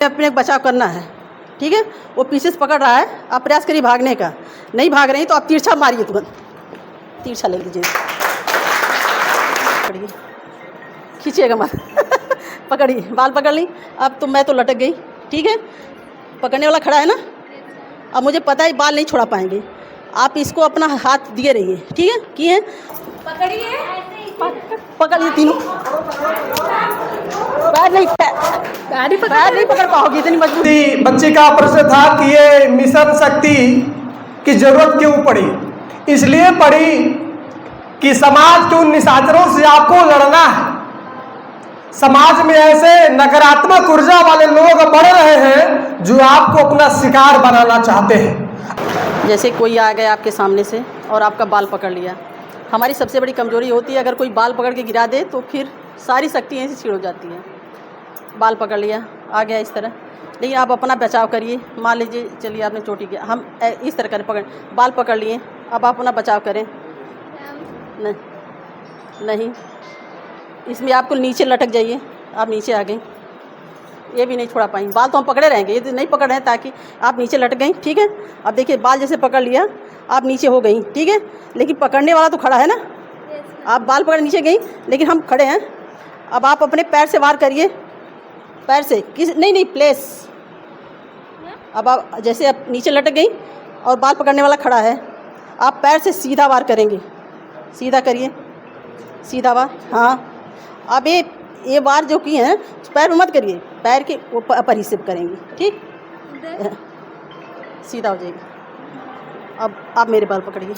अपने बचाव करना है, ठीक है। वो पीछे से पकड़ रहा है, आप प्रयास करिए भागने का। नहीं भाग रही तो आप तिरछा मारिए, तुरंत तिरछा ले लीजिए, पकड़िए, खींचिएगा मत पकड़िए, बाल पकड़ ली। अब तो मैं तो लटक गई, ठीक है। पकड़ने वाला खड़ा है ना, अब मुझे पता है बाल नहीं छोड़ा पाएंगे। आप इसको अपना हाथ दिए रहिए, ठीक है। किए पकड़िए, पकड़िए तीनों, पैर नहीं पकड़ पाओगी, इतनी मजबूती। बच्चे का प्रश्न था कि ये मिशन शक्ति की जरूरत क्यों पड़ी। इसलिए पड़ी कि समाज के उन निशाचरों से आपको लड़ना है। समाज में ऐसे नकारात्मक ऊर्जा वाले लोग बढ़ रहे हैं जो आपको अपना शिकार बनाना चाहते हैं। जैसे कोई आ गया आपके सामने से और आपका बाल पकड़ लिया, हमारी सबसे बड़ी कमजोरी होती है, अगर कोई बाल पकड़ के गिरा दे तो फिर सारी शक्ति ऐसी छीड़ हो जाती है। बाल पकड़ लिया, आ गया इस तरह, लेकिन आप अपना बचाव करिए। मान लीजिए चलिए आपने चोटी किया, हम इस तरह करें, पकड़ बाल पकड़ लिए, अब आप अपना बचाव करें। नहीं, इसमें आपको नीचे लटक जाइए, आप नीचे आ गई, ये भी नहीं छोड़ा पाएंगे। बाल तो हम पकड़े रहेंगे, ये तो नहीं पकड़ रहे हैं ताकि आप नीचे लटक गई, ठीक है। अब देखिए बाल जैसे पकड़ लिया, आप नीचे हो गई, ठीक है। लेकिन पकड़ने वाला तो खड़ा है ना, आप बाल पकड़ नीचे गई, लेकिन हम खड़े हैं। अब आप अपने पैर से वार करिए, पैर से नहीं प्लेस। अब आप जैसे आप नीचे लटक गई और बाल पकड़ने वाला खड़ा है, आप पैर से सीधा वार करेंगे, सीधा करिए, सीधा वार। हाँ, अब ये वार जो की हैं पैर में मत करिए, पैर के ऊपर ही सिर्फ करेंगे, ठीक, सीधा हो जाएगी। अब आप मेरे बाल पकड़िए,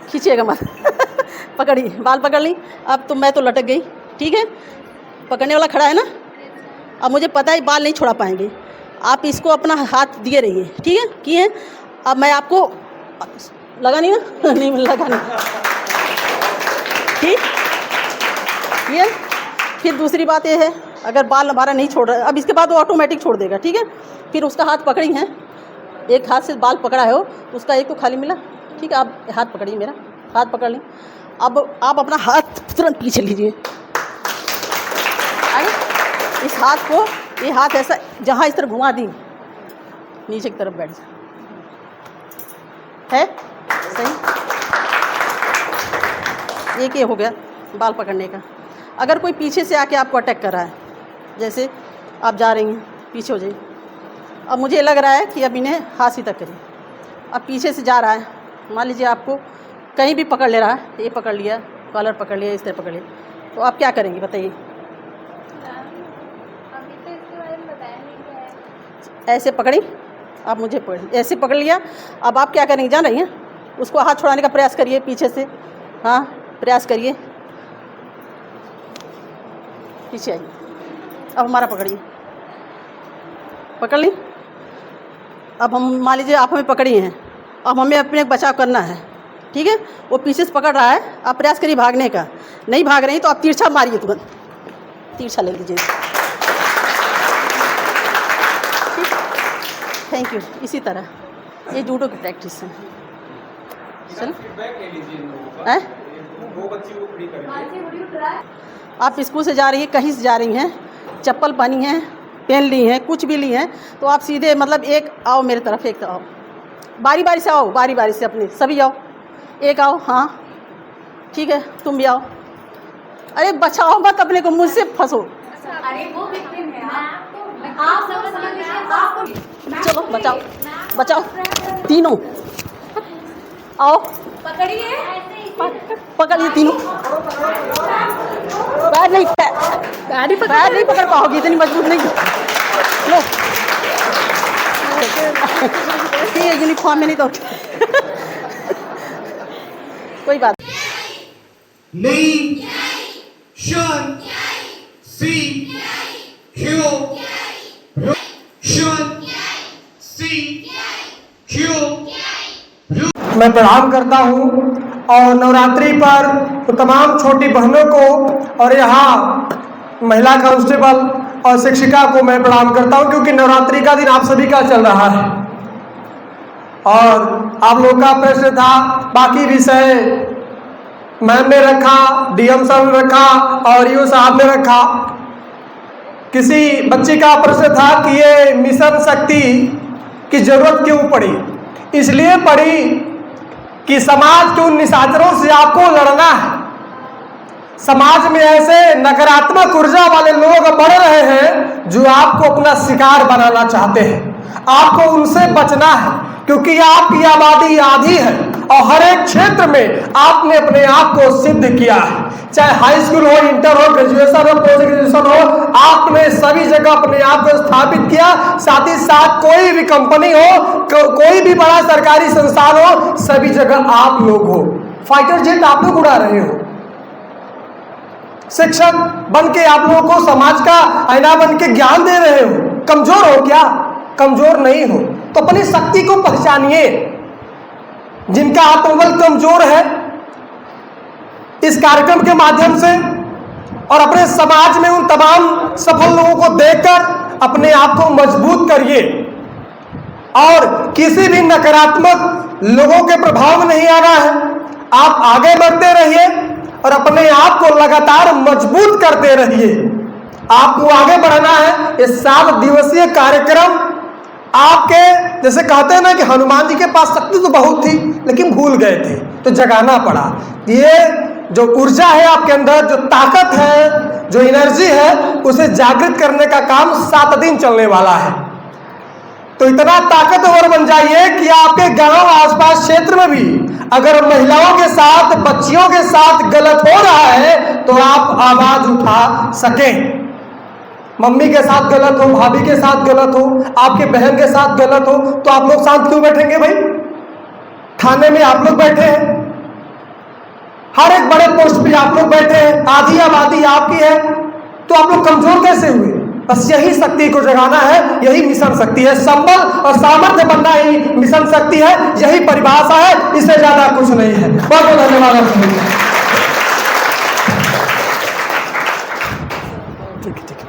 खींचिएगा मत पकड़िए, बाल पकड़ ली। अब तो मैं तो लटक गई, ठीक है। पकड़ने वाला खड़ा है ना, अब मुझे पता है बाल नहीं छोड़ा पाएंगे। आप इसको अपना हाथ दिए रहिए, ठीक है। किए अब मैं आपको लगा नहीं ना नहीं लगा नहीं, ठीक। ये फिर दूसरी बात ये है, अगर बाल हमारा नहीं छोड़ रहा, अब इसके बाद वो ऑटोमेटिक छोड़ देगा, ठीक है। फिर उसका हाथ पकड़ी है, एक हाथ से बाल पकड़ा है, उसका एक तो खाली मिला, ठीक है। आप हाथ पकड़िए, मेरा हाथ पकड़ ली। अब आप अपना हाथ तुरंत पीछे लीजिए, इस हाथ को, ये हाथ ऐसा जहाँ इस तरह घुमा दी, नीचे की तरफ बैठ जाए, है सही। एक ये हो गया बाल पकड़ने का। अगर कोई पीछे से आके आपको अटैक कर रहा है, जैसे आप जा रही हैं, पीछे हो जाइए। अब मुझे लग रहा है कि अब इन्हें हाथ सीधा करिए। अब पीछे से जा रहा है, मान लीजिए आपको कहीं भी पकड़ ले रहा है, ये पकड़ लिया, कॉलर पकड़ लिया, इस तरह पकड़ लिया, तो आप क्या करेंगे बताइए। ऐसे पकड़ी, आप मुझे ऐसे पकड़ लिया। अब आप क्या करेंगे जान रही हैं, उसको हाथ छुड़ाने का प्रयास करिए पीछे से, हाँ प्रयास करिए, पीछे आइए। अब हमारा पकड़िए, पकड़ ली। अब हम मान लीजिए आप हमें पकड़ी हैं, अब हमें अपने बचाव करना है, ठीक है। वो पीछे से पकड़ रहा है, आप प्रयास करिए भागने का। नहीं भाग रही तो आप तिरछा मारिए, तुरंत तिरछा ले लीजिए, थैंक यू। इसी तरह ये जूडो की प्रैक्टिस है। चलो आप स्कूल से जा रही हैं, कहीं से जा रही हैं, चप्पल पहनी हैं, पेन ली हैं, कुछ भी ली हैं, तो आप सीधे मतलब एक आओ मेरे तरफ, एक आओ, बारी बारी से आओ, बारी बारी से अपने सभी आओ, एक आओ, हाँ ठीक है, तुम भी आओ। अरे बचाओ मत अपने को, मुझसे फंसो। अरे वो विक्टिम है, आप चलो बचाओ, बचाओ तीनों, आओ पकड़िए, पकड़िए तीनों, पैर नहीं पकड़ पाओगी, इतनी मजबूत नहीं। लो ये यूनिफॉर्म में नहीं तो कोई बात नहीं। मैं प्रणाम करता हूँ और नवरात्रि पर तो तमाम छोटी बहनों को और यहाँ महिला कांस्टेबल और शिक्षिका को मैं प्रणाम करता हूँ, क्योंकि नवरात्रि का दिन आप सभी का चल रहा है। और आप लोगों का प्रश्न था, बाकी विषय मैम ने रखा, डीएम साहब ने रखा और ईओ साहब ने रखा। किसी बच्चे का प्रश्न था कि ये मिशन शक्ति की जरूरत क्यों पड़ी। इसलिए पड़ी कि समाज के उन निशाचरों से आपको लड़ना है। समाज में ऐसे नकारात्मक ऊर्जा वाले लोग बढ़ रहे हैं जो आपको अपना शिकार बनाना चाहते हैं। आपको उनसे बचना है, क्योंकि आपकी आबादी आधी है और हर एक क्षेत्र में आपने अपने आप को सिद्ध किया है। चाहे हाई स्कूल हो, इंटर हो, ग्रेजुएशन हो, पोस्ट ग्रेजुएशन हो, आपने सभी जगह अपने आप को स्थापित किया। साथ ही साथ कोई भी कंपनी हो, कोई भी बड़ा सरकारी संस्थान हो, सभी जगह आप लोग हो। फाइटर जेट आप लोग उड़ा रहे हो। शिक्षक बन के आप लोगों को समाज का आईना बन के ज्ञान दे रहे हो। कमजोर हो क्या? कमजोर नहीं हो तो अपनी शक्ति को पहचानिए। जिनका आत्मबल कमजोर है, इस कार्यक्रम के माध्यम से और अपने समाज में उन तमाम सफल लोगों को देखकर अपने आप को मजबूत करिए और किसी भी नकारात्मक लोगों के प्रभाव में नहीं आना है। आप आगे बढ़ते रहिए और अपने आप को लगातार मजबूत करते रहिए। आपको आगे बढ़ना है। ये 7 दिवसीय कार्यक्रम आपके, जैसे कहते हैं ना कि हनुमान जी के पास शक्ति तो बहुत थी लेकिन भूल गए थे, तो जगाना पड़ा। ये जो ऊर्जा है आपके अंदर, जो ताकत है, जो एनर्जी है, उसे जागृत करने का काम 7 दिन चलने वाला है। तो इतना ताकतवर बन जाइए कि आपके गांव आसपास क्षेत्र में भी अगर महिलाओं के साथ, बच्चियों के साथ गलत हो रहा है तो आप आवाज उठा सकें। मम्मी के साथ गलत हो, भाभी के साथ गलत हो, आपके बहन के साथ गलत हो, तो आप लोग शांत क्यों बैठेंगे भाई? थाने में आप लोग बैठे हैं, हर एक बड़े पोस्ट पे आप लोग बैठे हैं, आधी आबादी आपकी है, तो आप लोग कमजोर कैसे हुए? बस यही शक्ति को जगाना है, यही मिशन शक्ति है। संबल और सामर्थ्य बनना ही मिशन शक्ति है, यही परिभाषा है, इससे ज्यादा कुछ नहीं है। बहुत बहुत धन्यवाद। ठीक है, ठीक है।